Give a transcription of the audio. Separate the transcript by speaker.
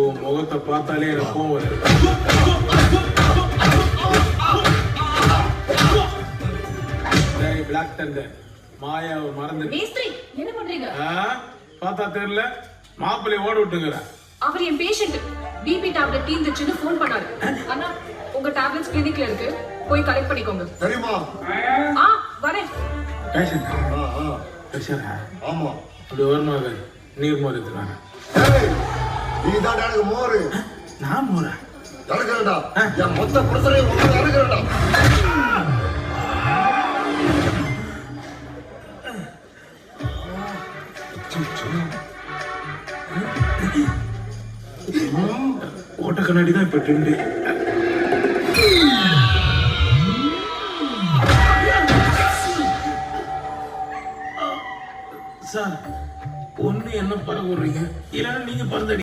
Speaker 1: உன் முகத்தை பார்த்தாலே எனக்கு கோவம் வருது. பிளாக் தண்டர் மாயாவை மறந்து
Speaker 2: என்ன பண்றீங்க?
Speaker 1: பார்த்தா தெரியல, மாப்பிள்ளை ஓட விட்டுங்கிற.
Speaker 2: அவர் என் பேஷண்ட். பிபி டேப்லெட் தீந்துச்சுன்னு ஃபோன் பண்ணாரு. அண்ணா உங்க டேப்லெட்ஸ் கிளினிக்ல இருக்கு, போய் கலெக்ட் பண்ணிக்கோங்க.
Speaker 3: சரிமா?
Speaker 2: வரேன்.
Speaker 1: பேஷண்ட் பேஷண்டா? ஆமா. அப்படி வருமாங்க நீர் மோர் எடுத்துனாங்க.
Speaker 3: நீ தான் எனக்கு மோரு.
Speaker 1: நான் மோரா?
Speaker 3: நடக்கிறடா. என் மொத்த பிரச்சனை உங்களுக்கு நடக்கிறடா.
Speaker 1: ஓட்ட கண்ணாடி தான் இப்ப ட்ரெண்டு. சார், ஒண்ணு என்ன பரவுறீங்க, இல்லைன்னா நீங்க பறந்தடி.